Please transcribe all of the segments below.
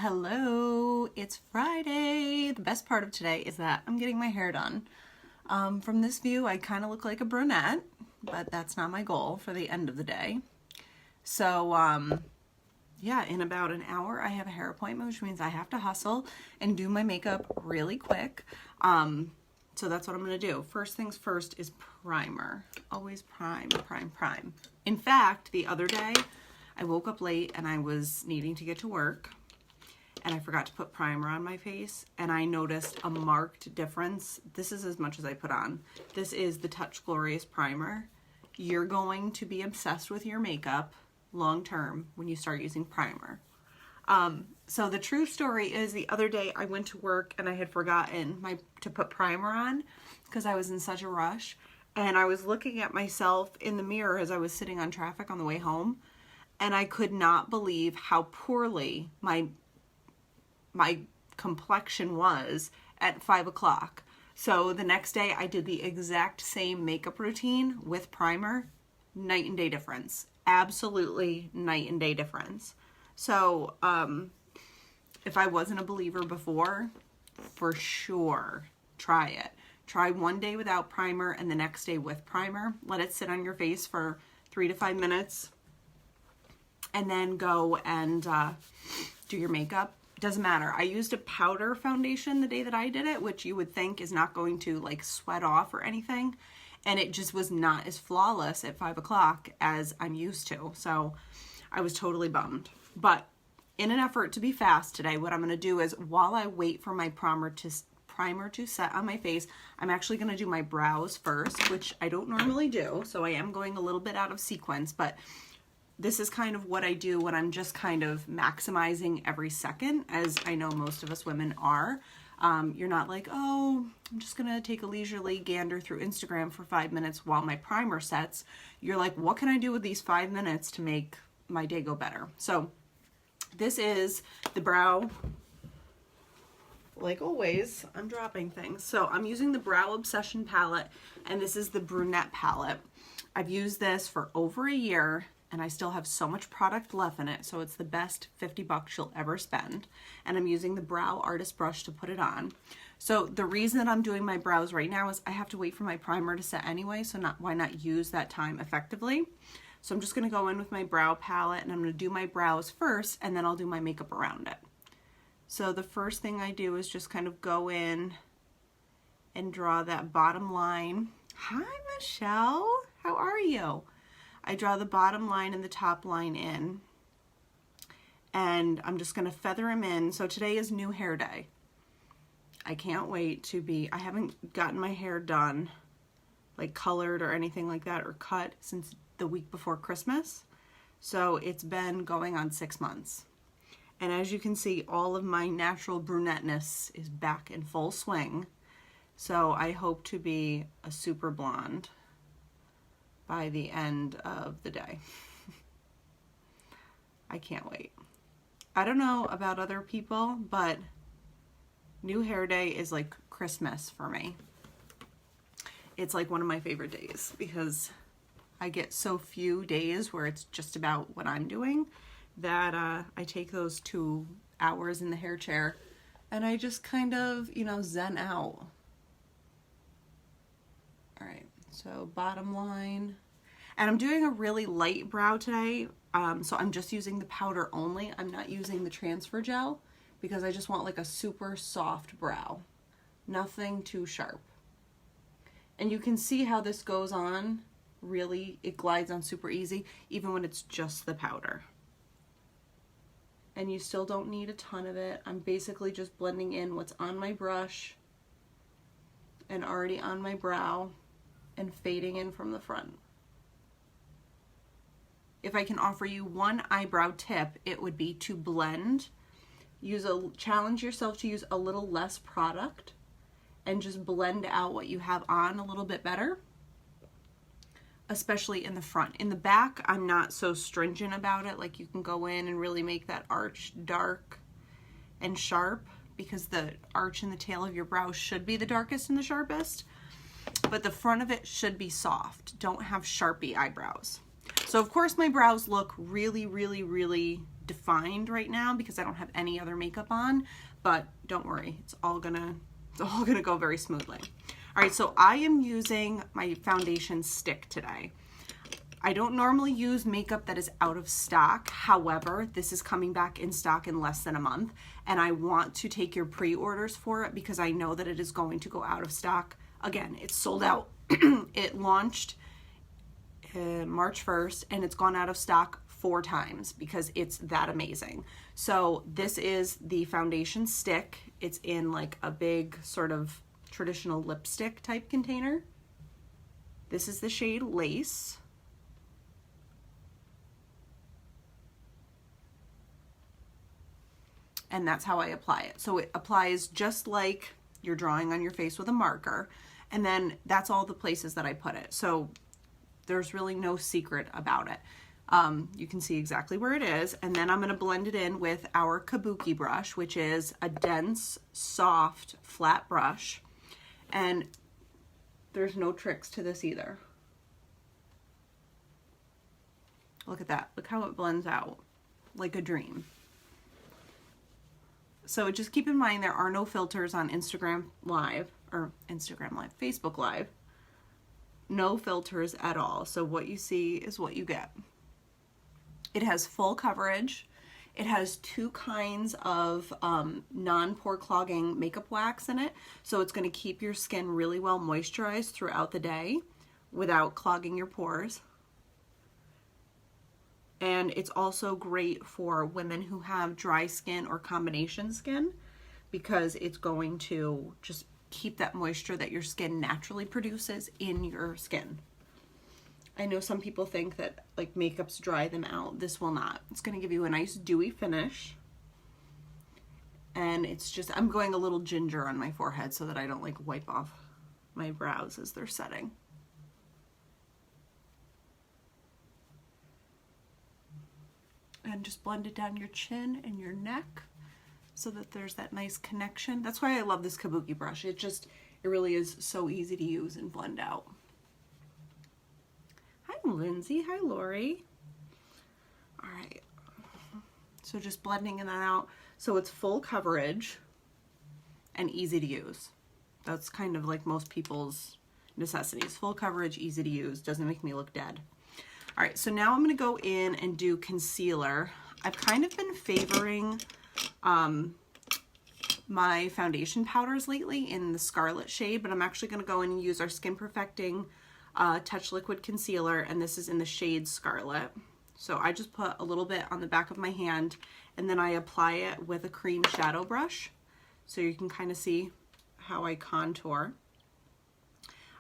Hello, it's Friday. The best part of today is that I'm getting my hair done. From this view, I kind of look like a brunette, but that's not my goal for the end of the day. So, yeah, in about an hour, I have a hair appointment, which means I have to hustle and do my makeup really quick. So that's what I'm going to do. First things first is primer. Always prime. In fact, the other day, I woke up late and I was needing to get to work and I forgot to put primer on my face and I noticed a marked difference. This is as much as I put on. This is the Touch Glorious primer. You're going to be obsessed with your makeup long term when you start using primer. So the true story is the other day I went to work and I had forgotten to put primer on because I was in such a rush, and I was looking at myself in the mirror as I was sitting on traffic on the way home, and I could not believe how poorly my complexion was at 5 o'clock. So the next day I did the exact same makeup routine with primer. Night and day difference. Absolutely night and day difference. So if I wasn't a believer before, for sure try it. Try one day without primer and the next day with primer. Let it sit on your face for 3 to 5 minutes and then go and do your makeup. Doesn't matter. I used a powder foundation the day that I did it, which you would think is not going to like sweat off or anything. And it just was not as flawless at 5 o'clock as I'm used to. So I was totally bummed. But in an effort to be fast today, what I'm going to do is while I wait for my primer to set on my face, I'm actually going to do my brows first, which I don't normally do. So I am going a little bit out of sequence, but this is kind of what I do when I'm just kind of maximizing every second, as I know most of us women are. You're not like, oh, I'm just going to take a leisurely gander through Instagram for 5 minutes while my primer sets. You're like, what can I do with these 5 minutes to make my day go better? So this is the brow. Like always, I'm dropping things. So I'm using the Brow Obsession palette, and this is the Brunette palette. I've used this for over a year, and I still have so much product left in it, so it's the best $50 you'll ever spend. And I'm using the Brow Artist brush to put it on. So the reason that I'm doing my brows right now is I have to wait for my primer to set anyway, so why not use that time effectively? So I'm just going to go in with my brow palette, and I'm going to do my brows first, and then I'll do my makeup around it. So the first thing I do is just kind of go in and draw that bottom line. Hi, Michelle. How are you? I draw the bottom line and the top line in, and I'm just going to feather them in. So today is new hair day. I can't wait I haven't gotten my hair done, like colored or anything like that, or cut since the week before Christmas. So it's been going on 6 months. And as you can see, all of my natural brunetteness is back in full swing. So I hope to be a super blonde by the end of the day. I can't wait. I don't know about other people, but new hair day is like Christmas for me. It's like one of my favorite days because I get so few days where it's just about what I'm doing that I take those 2 hours in the hair chair and I just kind of, zen out. All right, so bottom line. And I'm doing a really light brow today, so I'm just using the powder only. I'm not using the transfer gel because I just want like a super soft brow. Nothing too sharp. And you can see how this goes on. Really, it glides on super easy, even when it's just the powder. And you still don't need a ton of it. I'm basically just blending in what's on my brush and already on my brow and fading in from the front. If I can offer you one eyebrow tip, it would be to blend. Challenge yourself to use a little less product and just blend out what you have on a little bit better, especially in the front. In the back, I'm not so stringent about it. Like you can go in and really make that arch dark and sharp because the arch in the tail of your brow should be the darkest and the sharpest, but the front of it should be soft. Don't have Sharpie eyebrows. So of course my brows look really, really, really defined right now because I don't have any other makeup on, but don't worry, it's all gonna go very smoothly. All right, so I am using my foundation stick today. I don't normally use makeup that is out of stock. However, this is coming back in stock in less than a month, and I want to take your pre-orders for it because I know that it is going to go out of stock. Again, it's sold out. It launched March 1st, and it's gone out of stock 4 times because it's that amazing. So this is the foundation stick. It's in like a big sort of traditional lipstick type container. This is the shade Lace. And that's how I apply it. So it applies just like you're drawing on your face with a marker. And then that's all the places that I put it. So there's really no secret about it. You can see exactly where it is. And then I'm gonna blend it in with our Kabuki brush, which is a dense, soft, flat brush. And there's no tricks to this either. Look at that. Look how it blends out like a dream. So just keep in mind there are no filters on Instagram Live, Facebook Live. No filters at all. So what you see is what you get. It has full coverage. It has 2 kinds of non-pore clogging makeup wax in it. So it's going to keep your skin really well moisturized throughout the day without clogging your pores. And it's also great for women who have dry skin or combination skin because it's going to just keep that moisture that your skin naturally produces in your skin. I know some people think that like makeups dry them out. This will not. It's going to give you a nice dewy finish. And it's just, I'm going a little ginger on my forehead so that I don't like wipe off my brows as they're setting. And just blend it down your chin and your neck so that there's that nice connection. That's why I love this Kabuki brush. It really is so easy to use and blend out. Hi, Lindsay. Hi, Lori. All right. So just blending that out. So it's full coverage and easy to use. That's kind of like most people's necessities. Full coverage, easy to use, doesn't make me look dead. All right, so now I'm going to go in and do concealer. I've kind of been favoring my foundation powders lately in the Scarlet shade, but I'm actually going to go in and use our Skin Perfecting Touch Liquid Concealer, and this is in the shade Scarlet. So I just put a little bit on the back of my hand, and then I apply it with a cream shadow brush, so you can kind of see how I contour.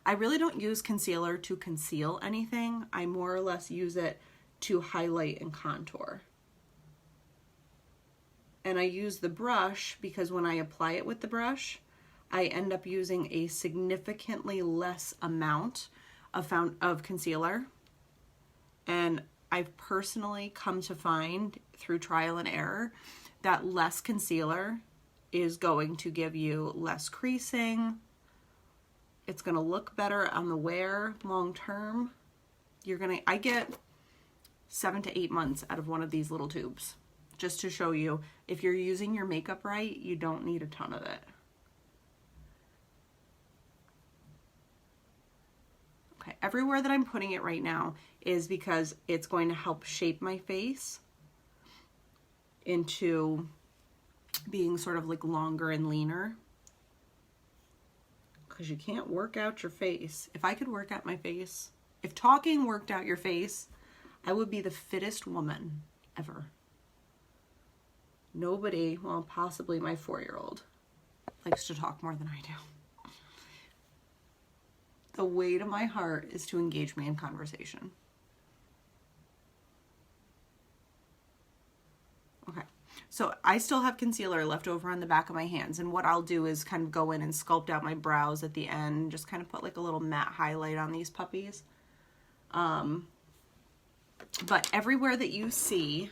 I really don't use concealer to conceal anything. I more or less use it to highlight and contour. And I use the brush because when I apply it with the brush, I end up using a significantly less amount of concealer. And I've personally come to find through trial and error that less concealer is going to give you less creasing. It's going to look better on the wear long term. I get 7 to 8 months out of one of these little tubes, just to show you if you're using your makeup right, you don't need a ton of it. Okay, everywhere that I'm putting it right now is because it's going to help shape my face into being sort of like longer and leaner. Because you can't work out your face. If I could work out my face, if talking worked out your face, I would be the fittest woman ever. Nobody, well, possibly my 4-year-old, likes to talk more than I do. The way to my heart is to engage me in conversation. Okay. So I still have concealer left over on the back of my hands, and what I'll do is kind of go in and sculpt out my brows at the end, just kind of put like a little matte highlight on these puppies. But everywhere that you see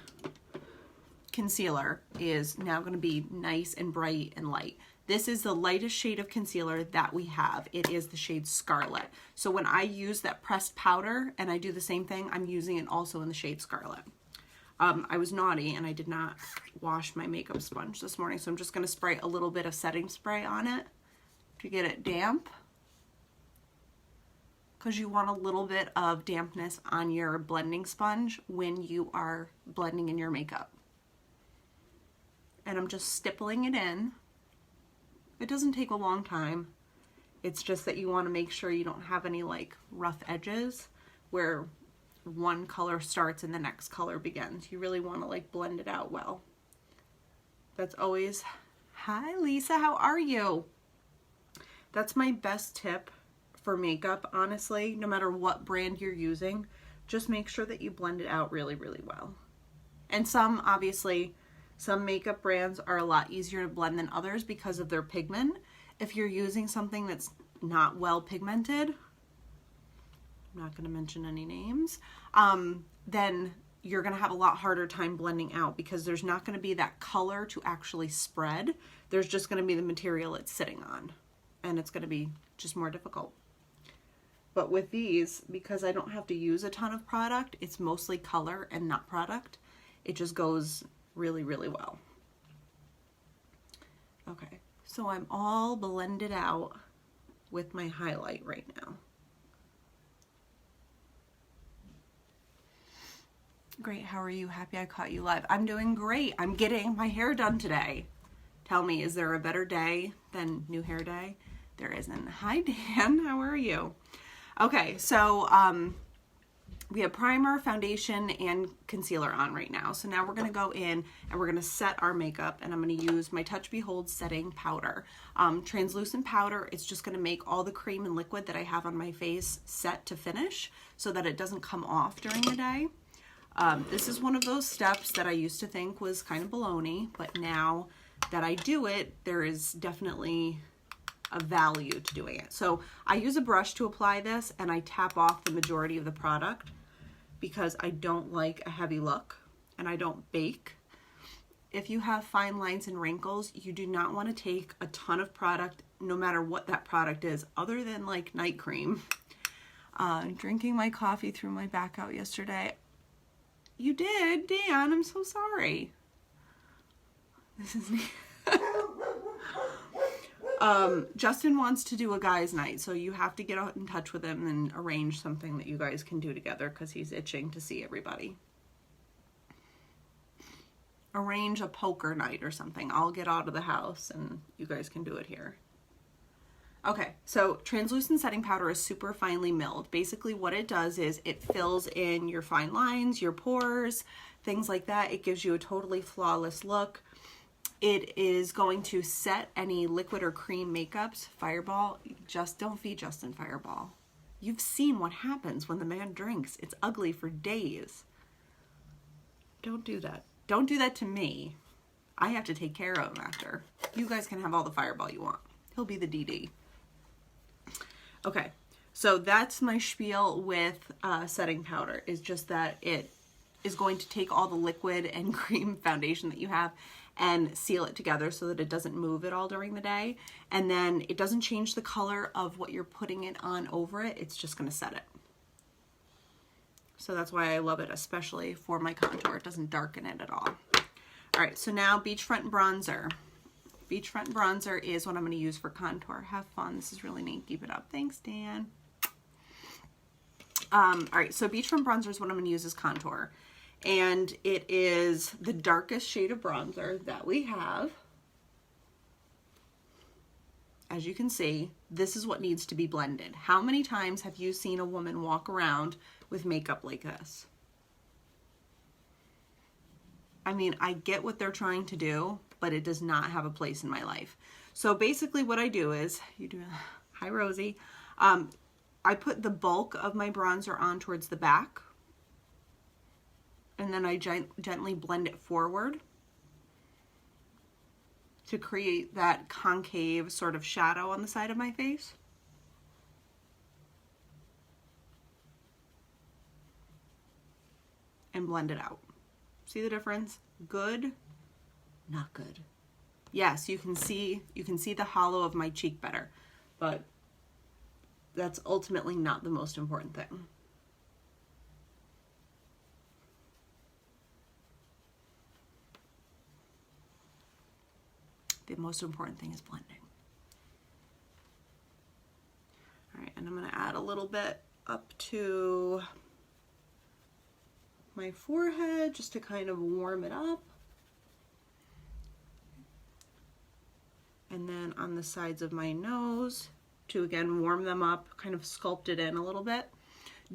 concealer is now going to be nice and bright and light. This is the lightest shade of concealer that we have. It is the shade Scarlet. So when I use that pressed powder and I do the same thing, I'm using it also in the shade Scarlet. I was naughty and I did not wash my makeup sponge this morning, so I'm just going to spray a little bit of setting spray on it to get it damp, because you want a little bit of dampness on your blending sponge when you are blending in your makeup. And I'm just stippling it in. It doesn't take a long time. It's just that you want to make sure you don't have any like rough edges where one color starts and the next color begins. You really want to like blend it out well. That's always, hi Lisa, how are you? That's my best tip for makeup, honestly. No matter what brand you're using, just make sure that you blend it out really, really well. And obviously, some makeup brands are a lot easier to blend than others because of their pigment. If you're using something that's not well pigmented, I'm not going to mention any names, then you're going to have a lot harder time blending out because there's not going to be that color to actually spread. There's just going to be the material it's sitting on, and it's going to be just more difficult. But with these, because I don't have to use a ton of product, it's mostly color and not product, it just goes really, really well. Okay, so I'm all blended out with my highlight right now. Great, how are you? Happy I caught you live. I'm doing great. I'm getting my hair done today. Tell me, is there a better day than new hair day? There isn't. Hi Dan, how are you? Okay, so we have primer, foundation, and concealer on right now. So now we're gonna go in and we're gonna set our makeup, and I'm gonna use my Touch Behold setting powder. Translucent powder, it's just gonna make all the cream and liquid that I have on my face set to finish so that it doesn't come off during the day. This is one of those steps that I used to think was kind of baloney, but now that I do it, there is definitely a value to doing it. So I use a brush to apply this, and I tap off the majority of the product because I don't like a heavy look and I don't bake. If you have fine lines and wrinkles, you do not want to take a ton of product, no matter what that product is, other than like night cream. Drinking my coffee threw my back out yesterday. You did, Dan, I'm so sorry. This is me. Justin wants to do a guy's night, so you have to get in touch with him and arrange something that you guys can do together because he's itching to see everybody. Arrange a poker night or something. I'll get out of the house and you guys can do it here. Okay, so translucent setting powder is super finely milled. Basically what it does is it fills in your fine lines, your pores, things like that. It gives you a totally flawless look. It is going to set any liquid or cream makeups. Fireball, just don't feed Justin Fireball. You've seen what happens when the man drinks. It's ugly for days. Don't do that. Don't do that to me. I have to take care of him after. You guys can have all the Fireball you want. He'll be the DD. Okay, so that's my spiel with setting powder, is just that it is going to take all the liquid and cream foundation that you have and seal it together so that it doesn't move at all during the day. And then it doesn't change the color of what you're putting it on over it. It's just gonna set it. So that's why I love it, especially for my contour. It doesn't darken it at all. All right, so now Beachfront Bronzer. Beachfront Bronzer is what I'm gonna use for contour. Have fun, this is really neat, keep it up. Thanks, Dan. All right, so Beachfront Bronzer is what I'm gonna use as contour. And it is the darkest shade of bronzer that we have. As you can see, this is what needs to be blended. How many times have you seen a woman walk around with makeup like this? I mean, I get what they're trying to do, but it does not have a place in my life. So basically what I do is, hi Rosie, I put the bulk of my bronzer on towards the back, and then I gently blend it forward to create that concave sort of shadow on the side of my face. And blend it out. See the difference? Good, not good. Yes, you can see the hollow of my cheek better, but that's ultimately not the most important thing. The most important thing is blending. All right, and I'm gonna add a little bit up to my forehead just to kind of warm it up. And then on the sides of my nose to again warm them up, kind of sculpt it in a little bit.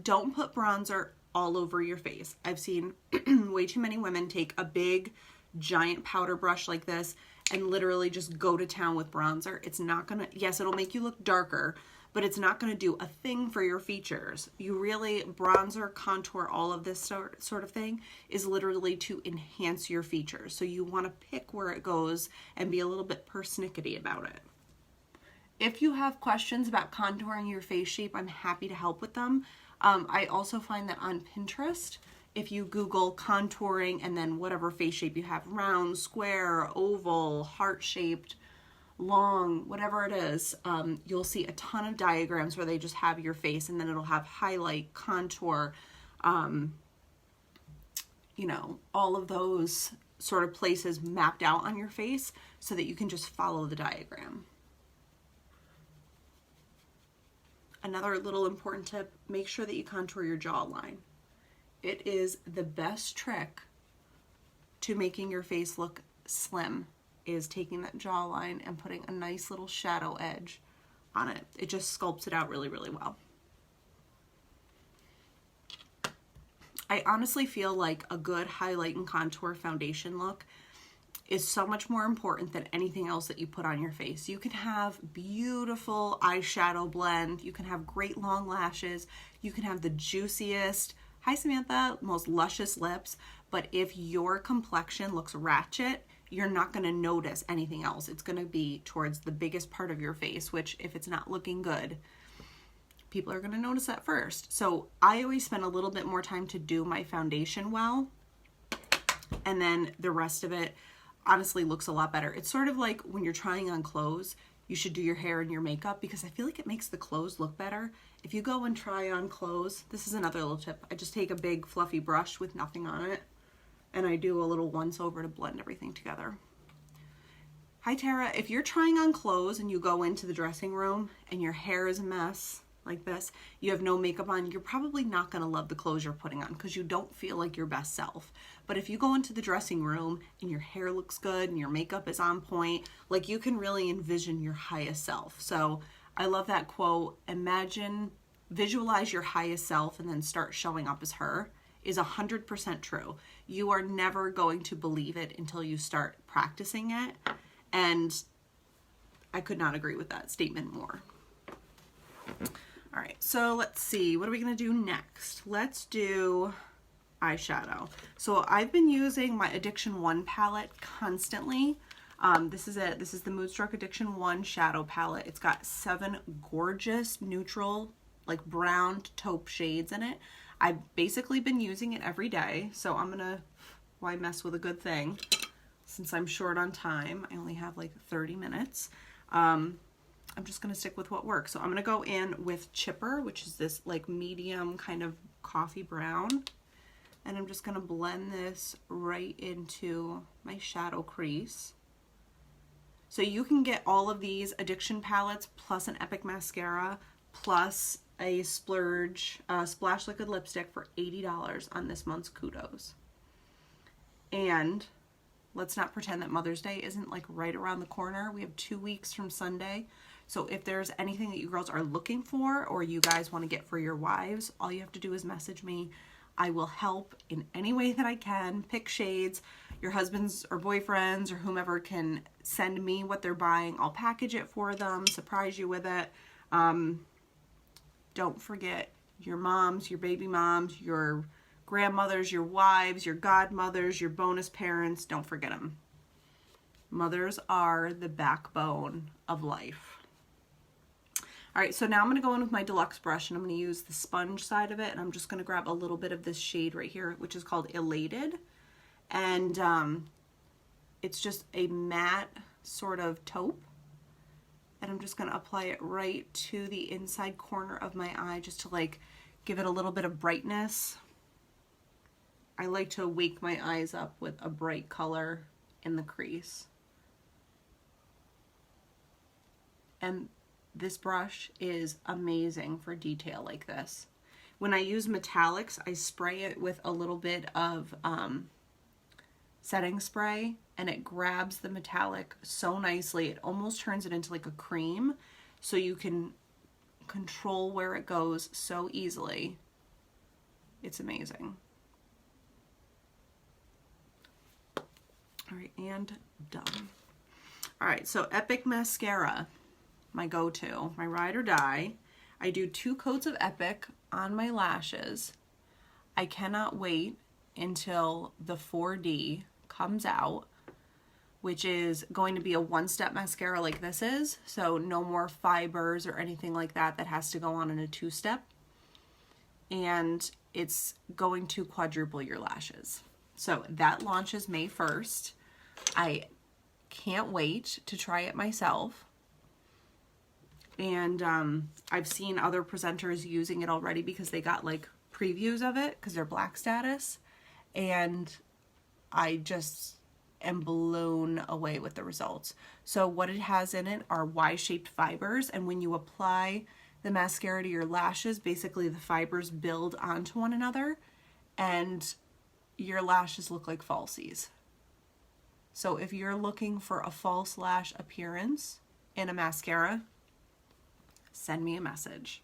Don't put bronzer all over your face. I've seen way too many women take a big giant powder brush like this and literally just go to town with bronzer. It's not gonna, yes, it'll make you look darker, but it's not gonna do a thing for your features. You really, bronzer, contour, all of this sort of thing is literally to enhance your features. So you wanna pick where it goes and be a little bit persnickety about it. If you have questions about contouring your face shape, I'm happy to help with them. I also find that on Pinterest, if you Google contouring and then whatever face shape you have, round, square, oval, heart-shaped, long, whatever it is, you'll see a ton of diagrams where they just have your face and then it'll have highlight, contour, you know, all of those sort of places mapped out on your face so that you can just follow the diagram. Another little important tip, make sure that you contour your jawline. It is the best trick to making your face look slim, is taking that jawline and putting a nice little shadow edge on it. It just sculpts it out really, really well. I honestly feel like a good highlight and contour foundation look is so much more important than anything else that you put on your face. You can have beautiful eyeshadow blend, you can have great long lashes, you can have the juiciest, hi Samantha, most luscious lips, but if your complexion looks ratchet, you're not gonna notice anything else. It's gonna be towards the biggest part of your face, which if it's not looking good, people are gonna notice that first. So I always spend a little bit more time to do my foundation well, and then the rest of it honestly looks a lot better. It's sort of like when you're trying on clothes, you should do your hair and your makeup because I feel like it makes the clothes look better. If you go and try on clothes, this is another little tip. I just take a big fluffy brush with nothing on it and I do a little once over to blend everything together. Hi Tara, if you're trying on clothes and you go into the dressing room and your hair is a mess like this, you have no makeup on, you're probably not gonna love the clothes you're putting on because you don't feel like your best self. But if you go into the dressing room and your hair looks good and your makeup is on point, like you can really envision your highest self. So I love that quote, visualize your highest self and then start showing up as her, is 100% true. You are never going to believe it until you start practicing it. And I could not agree with that statement more. All right, so let's see, what are we gonna do next? Let's do eyeshadow. So I've been using my Addiction 1 palette constantly. This is it. This is the Moodstruck Addiction 1 shadow palette. It's got 7 gorgeous neutral, like brown taupe shades in it. I've basically been using it every day, so I'm gonna, why mess with a good thing? Since I'm short on time, I only have like 30 minutes. I'm just gonna stick with what works. So I'm gonna go in with Chipper, which is this like medium kind of coffee brown. And I'm just gonna blend this right into my shadow crease. So you can get all of these Addiction palettes plus an Epic mascara plus a Splurge Splash Liquid lipstick for $80 on this month's Kudos. And let's not pretend that Mother's Day isn't like right around the corner. We have 2 weeks from Sunday. So if there's anything that you girls are looking for or you guys want to get for your wives, all you have to do is message me. I will help in any way that I can. Pick shades. Your husbands or boyfriends or whomever can send me what they're buying. I'll package it for them, surprise you with it. Don't forget your moms, your baby moms, your grandmothers, your wives, your godmothers, your bonus parents. Don't forget them. Mothers are the backbone of life. All right, so now I'm gonna go in with my deluxe brush and I'm gonna use the sponge side of it and I'm just gonna grab a little bit of this shade right here, which is called Elated. And it's just a matte sort of taupe. And I'm just gonna apply it right to the inside corner of my eye just to like give it a little bit of brightness. I like to wake my eyes up with a bright color in the crease. And this brush is amazing for detail like this. When I use metallics, I spray it with a little bit of setting spray, and it grabs the metallic so nicely. It almost turns it into like a cream, so you can control where it goes so easily. It's amazing. All right, and done. All right, so Epic Mascara, my go-to, my ride or die. I do 2 coats of Epic on my lashes. I cannot wait until the 4D comes out, which is going to be a 1-step mascara like this is, so no more fibers or anything like that that has to go on in a 2-step. And it's going to quadruple your lashes. So that launches May 1st. I can't wait to try it myself. And I've seen other presenters using it already because they got like previews of it because they're black status. And I just am blown away with the results. So what it has in it are Y-shaped fibers, and when you apply the mascara to your lashes, basically the fibers build onto one another and your lashes look like falsies. So if you're looking for a false lash appearance in a mascara, send me a message.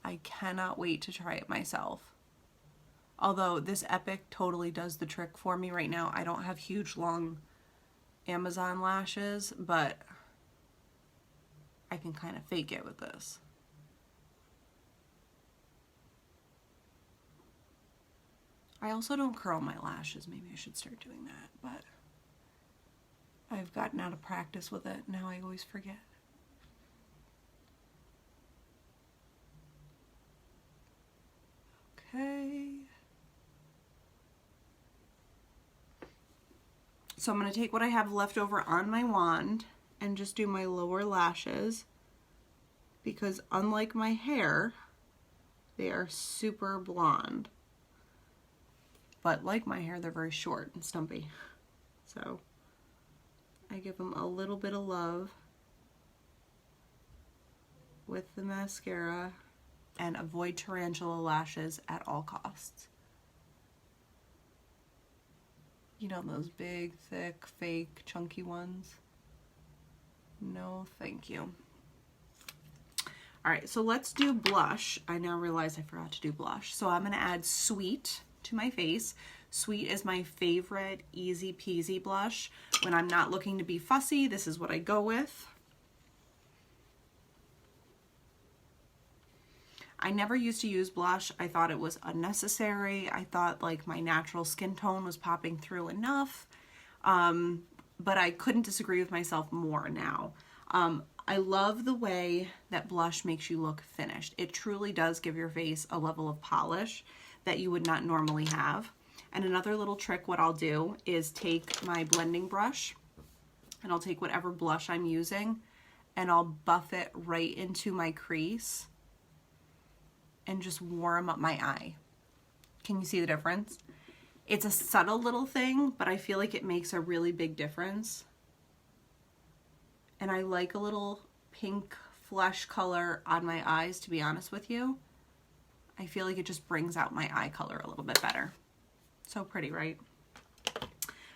I cannot wait to try it myself. Although this Epic totally does the trick for me right now. I don't have huge, long Amazon lashes, but I can kind of fake it with this. I also don't curl my lashes. Maybe I should start doing that, but I've gotten out of practice with it. Now I always forget. Okay. So I'm going to take what I have left over on my wand and just do my lower lashes, because unlike my hair, they are super blonde. But like my hair, they're very short and stumpy. So I give them a little bit of love with the mascara and avoid tarantula lashes at all costs. You know, those big, thick, fake, chunky ones? No, thank you. All right, so let's do blush. I now realize I forgot to do blush. So I'm gonna add Sweet to my face. Sweet is my favorite easy peasy blush. When I'm not looking to be fussy, this is what I go with. I never used to use blush. I thought it was unnecessary. I thought like my natural skin tone was popping through enough. But I couldn't disagree with myself more now. I love the way that blush makes you look finished. It truly does give your face a level of polish that you would not normally have. And another little trick, what I'll do is take my blending brush and I'll take whatever blush I'm using and I'll buff it right into my crease and just warm up my eye. Can you see the difference? It's a subtle little thing, but I feel like it makes a really big difference. And I like a little pink flesh color on my eyes, to be honest with you. I feel like it just brings out my eye color a little bit better. So pretty, right? All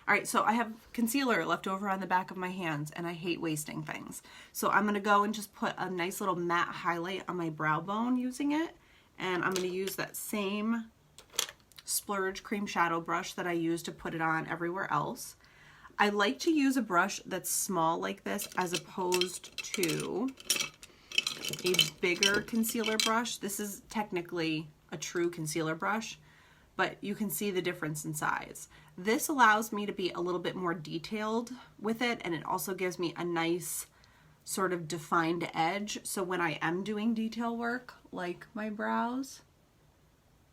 right, so I have concealer left over on the back of my hands, and I hate wasting things. So I'm gonna go and just put a nice little matte highlight on my brow bone using it. And I'm gonna use that same Splurge cream shadow brush that I use to put it on everywhere else. I like to use a brush that's small like this as opposed to a bigger concealer brush. This is technically a true concealer brush, but you can see the difference in size. This allows me to be a little bit more detailed with it, and it also gives me a nice sort of defined edge. So when I am doing detail work, like my brows,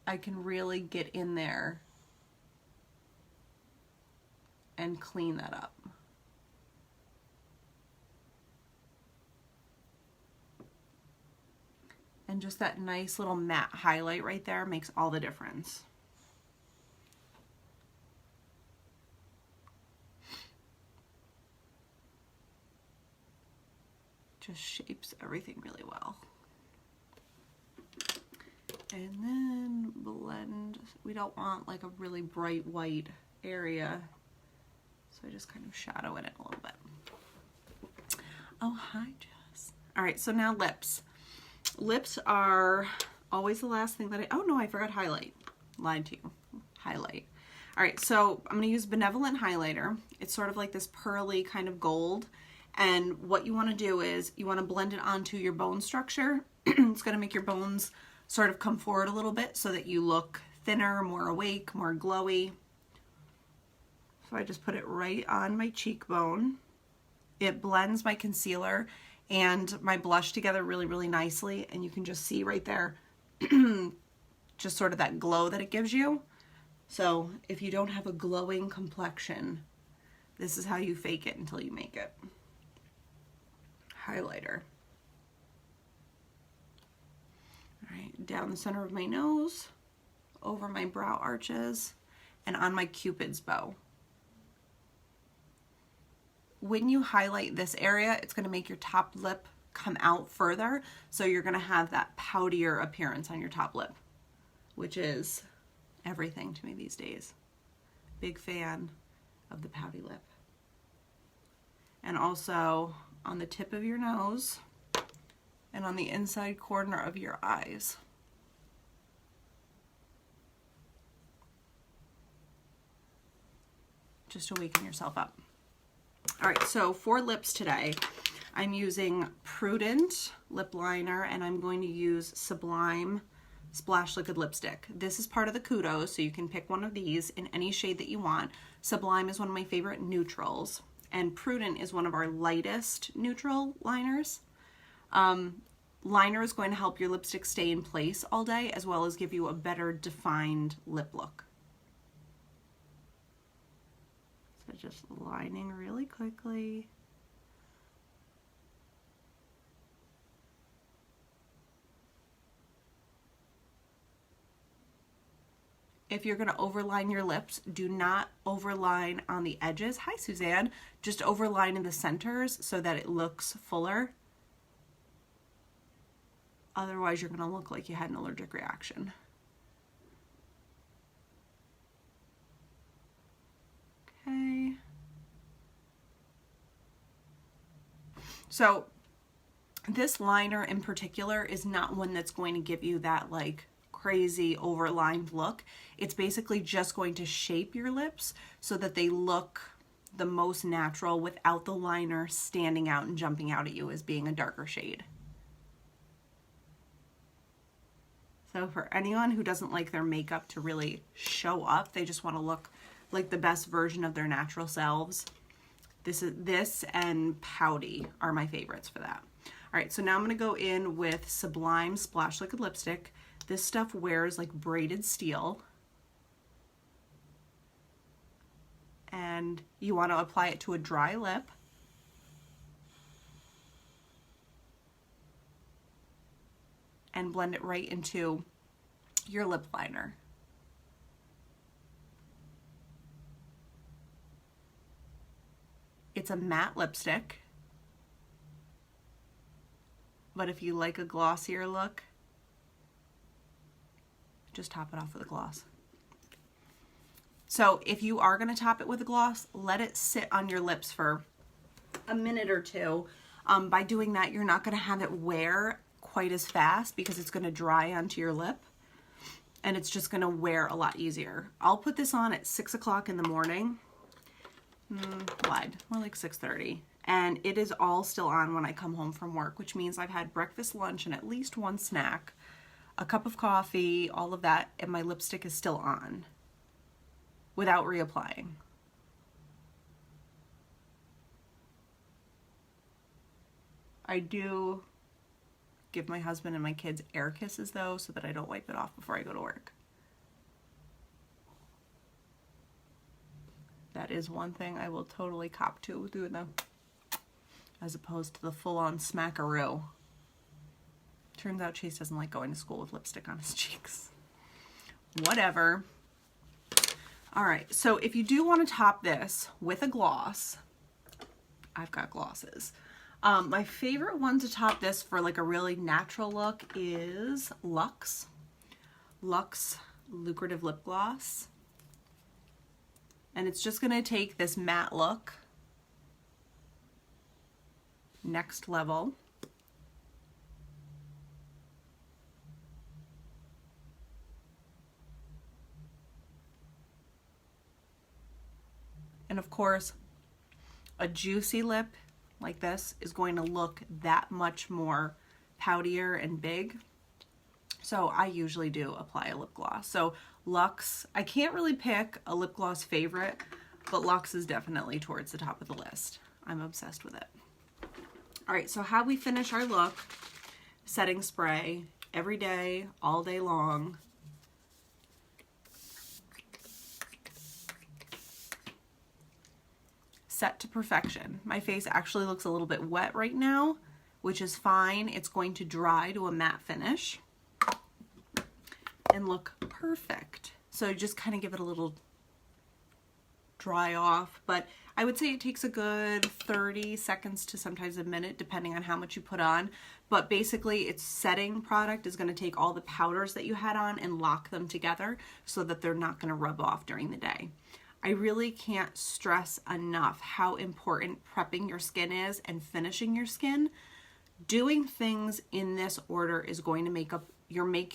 I can really get in there and clean that up. And just that nice little matte highlight right there makes all the difference. just shapes everything really well. And then blend. We don't want like a really bright white area, so I just kind of shadow in it a little bit. Oh, hi, Jess. All right, so now lips. Lips are always the last thing that oh no, I forgot highlight. Lied to you. Highlight. All right, so I'm gonna use Benevolent highlighter. It's sort of like this pearly kind of gold. And what you wanna do is you wanna blend it onto your bone structure. It's gonna make your bones sort of come forward a little bit so that you look thinner, more awake, more glowy. So I just put it right on my cheekbone. It blends my concealer and my blush together really, really nicely. And you can just see right there, just sort of that glow that it gives you. So if you don't have a glowing complexion, this is how you fake it until you make it. Highlighter. All right, down the center of my nose, over my brow arches, and on my Cupid's bow. When you highlight this area, it's going to make your top lip come out further, so you're going to have that poutier appearance on your top lip, which is everything to me these days. Big fan of the pouty lip. And also on the tip of your nose and on the inside corner of your eyes. Just to waken yourself up. All right, so for lips today, I'm using Prudent lip liner, and I'm going to use Sublime Splash Liquid Lipstick. This is part of the Kudos, so you can pick one of these in any shade that you want. Sublime is one of my favorite neutrals, and Prudent is one of our lightest neutral liners. Liner is going to help your lipstick stay in place all day, as well as give you a better defined lip look. So just lining really quickly. If you're going to overline your lips, do not overline on the edges. Hi, Suzanne. Just overline in the centers so that it looks fuller. Otherwise, you're going to look like you had an allergic reaction. Okay. So this liner in particular is not one that's going to give you that like crazy overlined look. It's basically just going to shape your lips so that they look the most natural without the liner standing out and jumping out at you as being a darker shade. So for anyone who doesn't like their makeup to really show up, they just want to look like the best version of their natural selves, this and Pouty are my favorites for that. All right, so now I'm going to go in with Sublime Splash Liquid Lipstick. This stuff wears like braided steel. And you want to apply it to a dry lip. And blend it right into your lip liner. It's a matte lipstick, but if you like a glossier look, just top it off with a gloss. So if you are going to top it with a gloss, let it sit on your lips for a minute or two. By doing that, you're not going to have it wear quite as fast because it's going to dry onto your lip, and it's just going to wear a lot easier. I'll put this on at 6 o'clock in the morning. Lied, more like 6:30. And it is all still on when I come home from work, which means I've had breakfast, lunch, and at least one snack, a cup of coffee, all of that, and my lipstick is still on without reapplying. I do give my husband and my kids air kisses though, so that I don't wipe it off before I go to work. That is one thing I will totally cop to doing them, as opposed to the full-on smackaroo. Turns out Chase doesn't like going to school with lipstick on his cheeks. Whatever. All right, so if you do want to top this with a gloss, I've got glosses. My favorite one to top this for like a really natural look is Luxe Lucrative Lip Gloss. And it's just gonna take this matte look next level. And of course, a juicy lip like this is going to look that much more poutier and big. So I usually do apply a lip gloss. So Luxe, I can't really pick a lip gloss favorite, but Luxe is definitely towards the top of the list. I'm obsessed with it. All right, so how we finish our look, setting spray every day, all day long. Set to perfection. My face actually looks a little bit wet right now, which is fine. It's going to dry to a matte finish and look perfect. So just kind of give it a little dry off, but I would say it takes a good 30 seconds to sometimes a minute, depending on how much you put on. But basically, its setting product is going to take all the powders that you had on and lock them together so that they're not going to rub off during the day. I really can't stress enough how important prepping your skin is and finishing your skin. Doing things in this order is going to make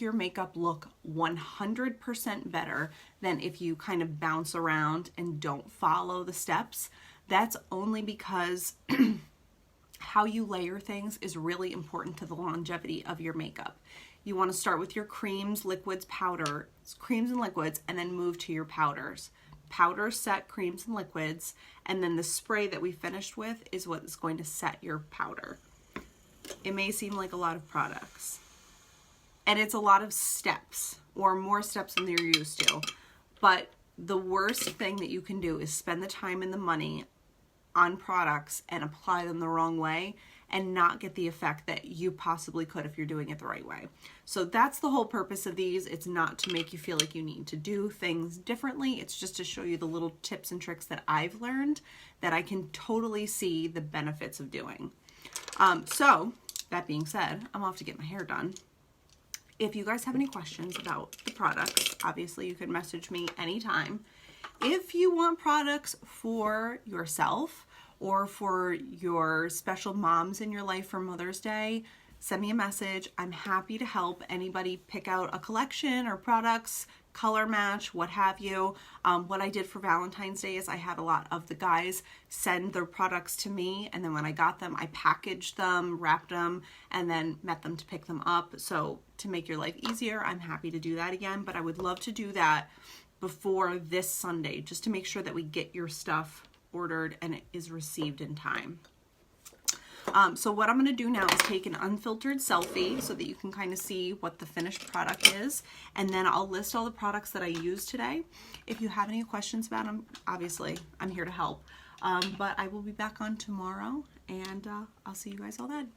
your makeup look 100% better than if you kind of bounce around and don't follow the steps. That's only because how you layer things is really important to the longevity of your makeup. You want to start with your creams, liquids, powder, creams and liquids, and then move to your powders. Powders set creams and liquids, and then the spray that we finished with is what is going to set your powder. It may seem like a lot of products, and it's a lot of steps, or more steps than you're used to, but the worst thing that you can do is spend the time and the money on products and apply them the wrong way and not get the effect that you possibly could if you're doing it the right way. So that's the whole purpose of these. It's not to make you feel like you need to do things differently. It's just to show you the little tips and tricks that I've learned that I can totally see the benefits of doing. So that being said, I'm off to get my hair done. If you guys have any questions about the products, obviously you can message me anytime. If you want products for yourself or for your special moms in your life for Mother's Day, send me a message. I'm happy to help anybody pick out a collection or products, color match, what have you. What I did for Valentine's Day is I had a lot of the guys send their products to me, and then when I got them, I packaged them, wrapped them, and then met them to pick them up. So to make your life easier, I'm happy to do that again, but I would love to do that before this Sunday, just to make sure that we get your stuff ordered and it is received in time. So what I'm going to do now is take an unfiltered selfie so that you can kind of see what the finished product is, and then I'll list all the products that I used today. If you have any questions about them, obviously I'm here to help, but I will be back on tomorrow, and I'll see you guys all then.